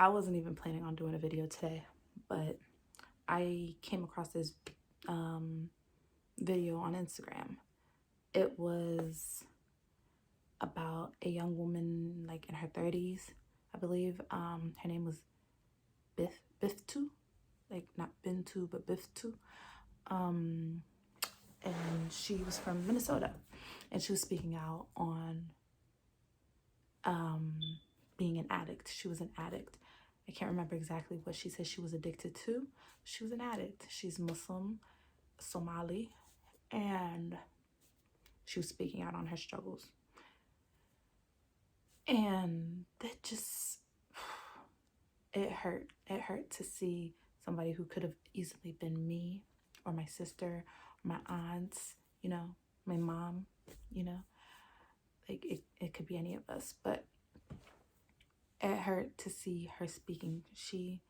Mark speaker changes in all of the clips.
Speaker 1: I wasn't even planning on doing a video today, but I came across this video on Instagram. It was about a young woman like in her 30s, I believe. Her name was Biftu, like not Bintu, but Biftu. And she was from Minnesota, and she was speaking out on being an addict. She was an addict. I can't remember exactly what she said she was addicted to. She was an addict. She's Muslim, Somali, and she was speaking out on her struggles. And that just, it hurt. It hurt to see somebody who could have easily been me or my sister, or my aunts, you know, my mom, you know, like it could be any of us, but it hurt to see her speaking. She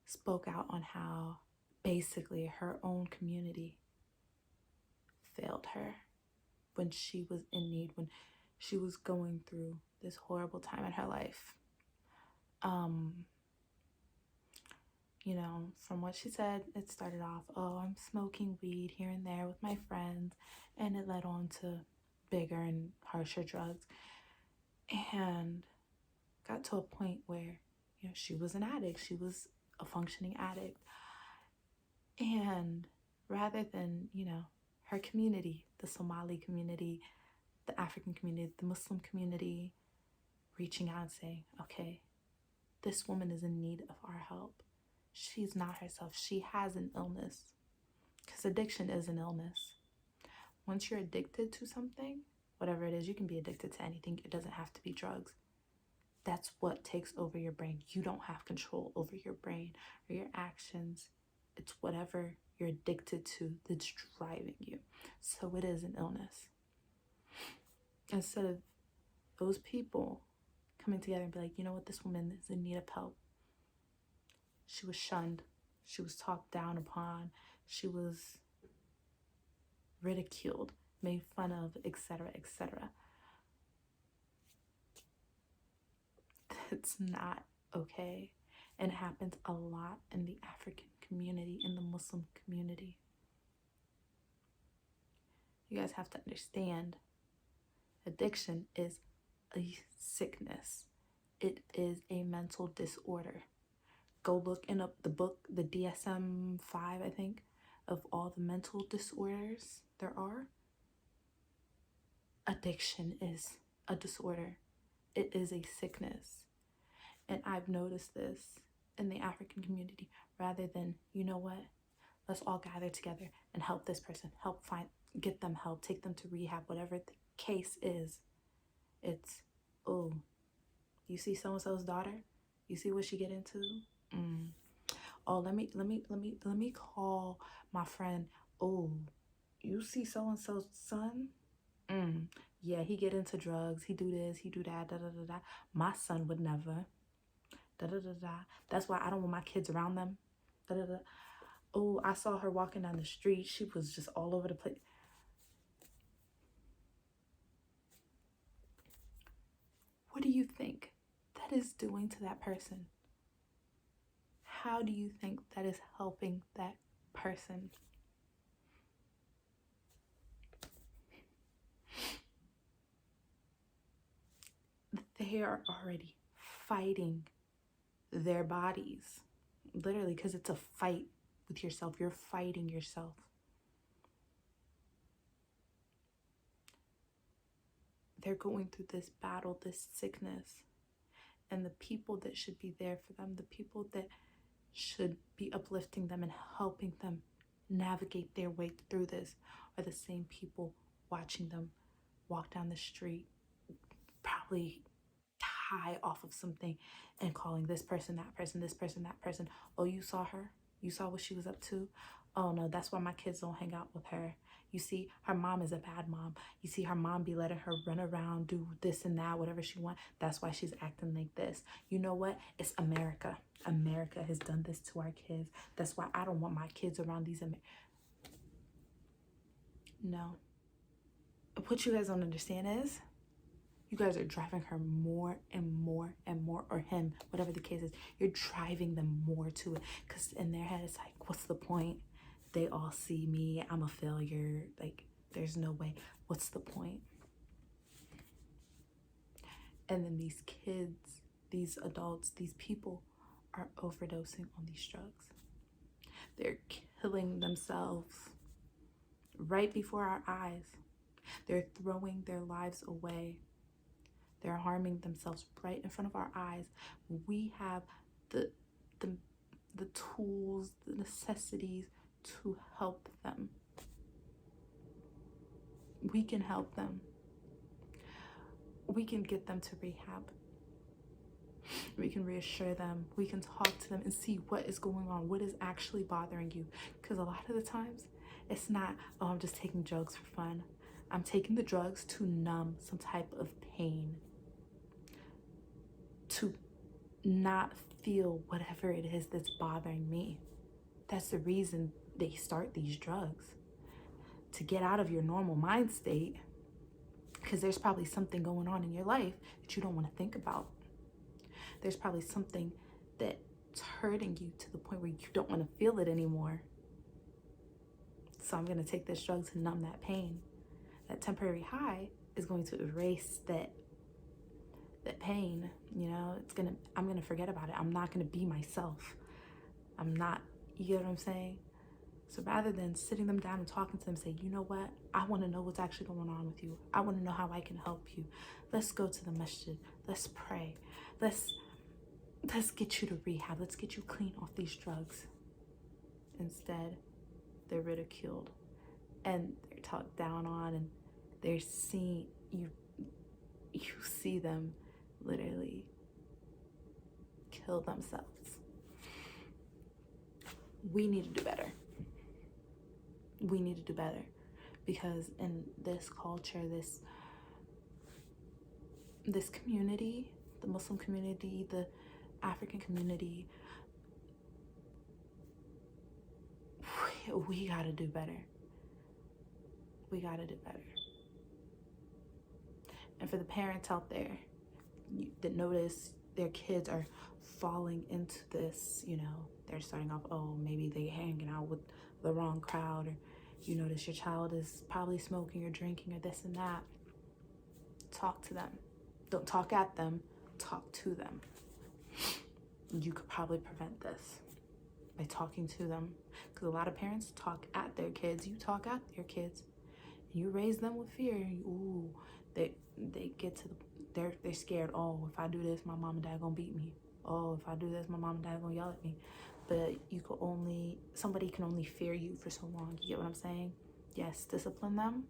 Speaker 1: spoke out on how basically her own community failed her when she was in need, when she was going through this horrible time in her life. You know, from what she said, it started off, oh, I'm smoking weed here and there with my friends, and it led on to bigger and harsher drugs, and got to a point where, you know, she was an addict. She was a functioning addict. And rather than, you know, her community, the Somali community, the African community, the Muslim community, reaching out and saying, okay, this woman is in need of our help. She's not herself. She has an illness, because addiction is an illness. Once you're addicted to something, whatever it is, you can be addicted to anything. It doesn't have to be drugs. That's what takes over your brain. You don't have control over your brain or your actions. It's whatever you're addicted to that's driving you. So it is an illness. Instead of those people coming together and be like, you know what, this woman is in need of help. She was shunned. She was talked down upon. She was ridiculed, made fun of, etc., etc. It's not okay. And it happens a lot in the African community, in the Muslim community. You guys have to understand, addiction is a sickness. It is a mental disorder. Go look in up the book, the DSM-5, I think, of all the mental disorders there are. Addiction is a disorder. It is a sickness. And I've noticed this in the African community. Rather than, you know what, let's all gather together and help this person, get them help, take them to rehab, whatever the case is. It's, oh, you see so-and-so's daughter? You see what she get into? Oh, let me call my friend. Oh, you see so-and-so's son? Yeah, he get into drugs. He do this, he do that, da da da da. My son would never. Da da da da. That's why I don't want my kids around them. Da da da. Oh, I saw her walking down the street. She was just all over the place. What do you think that is doing to that person? How do you think that is helping that person? They are already fighting their bodies, literally, because it's a fight with yourself. You're fighting yourself. They're going through this battle, this sickness, and the people that should be there for them, the people that should be uplifting them and helping them navigate their way through this, are the same people watching them walk down the street, probably high off of something, and calling this person, that person, this person, that person. Oh, you saw her? You saw what she was up to? Oh no, that's why my kids don't hang out with her. You see, her mom is a bad mom. You see, her mom be letting her run around, do this and that, whatever she wants. That's why she's acting like this. You know what? It's America. America has done this to our kids. That's why I don't want my kids around these No. What you guys don't understand is, You guys are driving her more and more and more, or him, whatever the case is. You're driving them more to it, because in their head it's like, what's the point? They all see me, I'm a failure, like there's no way. What's the point? And then these kids, these adults, these people are overdosing on these drugs. They're killing themselves right before our eyes. They're throwing their lives away. They're harming themselves right in front of our eyes. We have the tools, the necessities to help them. We can help them. We can get them to rehab. We can reassure them. We can talk to them and see what is going on, what is actually bothering you. Because a lot of the times, it's not, oh, I'm just taking drugs for fun. I'm taking the drugs to numb some type of pain, to not feel whatever it is that's bothering me. That's the reason they start these drugs, to get out of your normal mind state, because there's probably something going on in your life that you don't want to think about. There's probably something that's hurting you to the point where you don't want to feel it anymore. So I'm going to take this drug to numb that pain. That temporary high is going to erase that pain. You know, I'm going to forget about it. I'm not going to be myself. You get what I'm saying? So rather than sitting them down and talking to them, say, you know what? I want to know what's actually going on with you. I want to know how I can help you. Let's go to the masjid. Let's pray. Let's get you to rehab. Let's get you clean off these drugs. Instead, they're ridiculed and they're talked down on, and they're seen. You see them literally kill themselves. We need to do better. We need to do better, because in this culture, this community, the Muslim community, the African community, we gotta do better. We gotta do better. And for the parents out there that notice their kids are falling into this, you know, they're starting off, oh, maybe they hanging out with the wrong crowd, or you notice your child is probably smoking or drinking or this and that. Talk to them. Don't talk at them, talk to them. You could probably prevent this by talking to them, because a lot of parents talk at their kids. You talk at your kids, you raise them with fear. Ooh, they get to they're scared. Oh, if I do this, my mom and dad gonna beat me. Oh, if I do this, my mom and dad gonna yell at me. But somebody can only fear you for so long. You get what I'm saying? Yes, discipline them,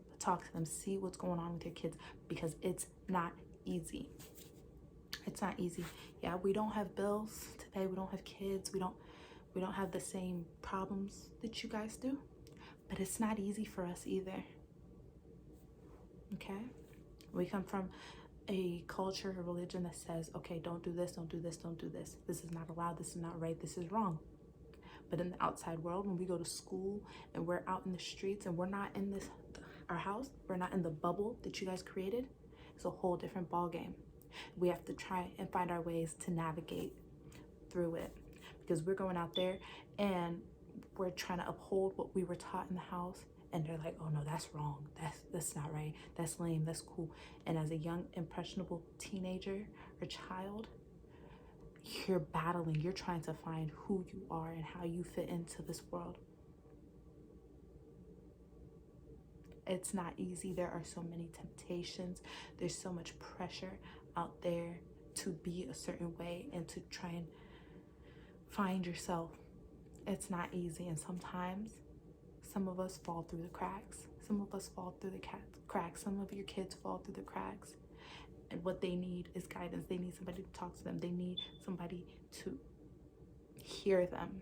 Speaker 1: but talk to them. See what's going on with your kids, because it's not easy. It's not easy. Yeah, we don't have bills to pay. We don't have kids. We don't have the same problems that you guys do. But it's not easy for us either. Okay? We come from a culture, a religion that says, okay, don't do this, don't do this, don't do this. This is not allowed, this is not right, this is wrong. But in the outside world, when we go to school and we're out in the streets and we're not in our house, we're not in the bubble that you guys created, it's a whole different ball game. We have to try and find our ways to navigate through it, because we're going out there and we're trying to uphold what we were taught in the house, and they're like, oh no, that's wrong, that's not right, that's lame, that's cool. And as a young impressionable teenager or child, you're battling, you're trying to find who you are and how you fit into this world. It's not easy. There are so many temptations. There's so much pressure out there to be a certain way and to try and find yourself. It's not easy, and sometimes some of us fall through the cracks. Some of us fall through the cracks. Some of your kids fall through the cracks. And what they need is guidance. They need somebody to talk to them. They need somebody to hear them.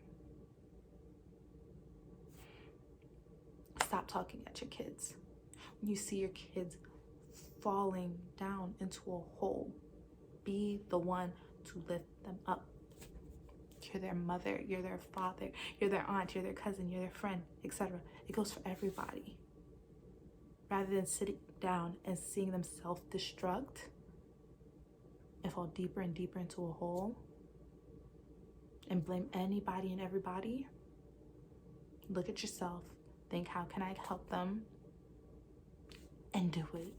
Speaker 1: Stop talking at your kids. When you see your kids falling down into a hole, be the one to lift them up. You're their mother, you're their father, you're their aunt, you're their cousin, you're their friend, etc. It goes for everybody. rather than sitting down and seeing them self-destruct and fall deeper and deeper into a hole and blame anybody and everybody. Look at yourself. Think, how can I help them? And do it.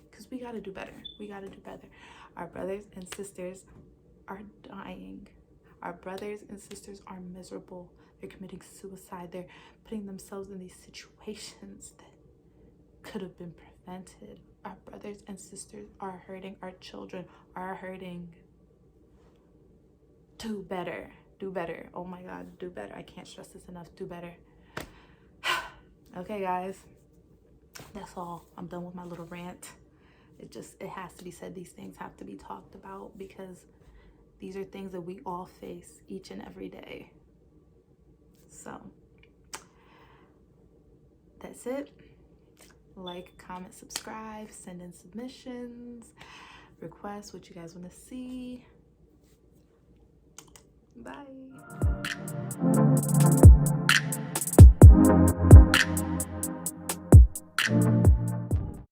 Speaker 1: Because we got to do better. We got to do better. Our brothers and sisters are dying. Our brothers and sisters are miserable. They're committing suicide. They're putting themselves in these situations that could have been prevented. Our brothers and sisters are hurting. Our children are hurting. Do better. Do better. Oh my God, do better. I can't stress this enough. Do better. Okay, guys. That's all. I'm done with my little rant. It has to be said. These things have to be talked about because these are things that we all face each and every day. So that's it. Like, comment, subscribe, send in submissions, request what you guys want to see. Bye.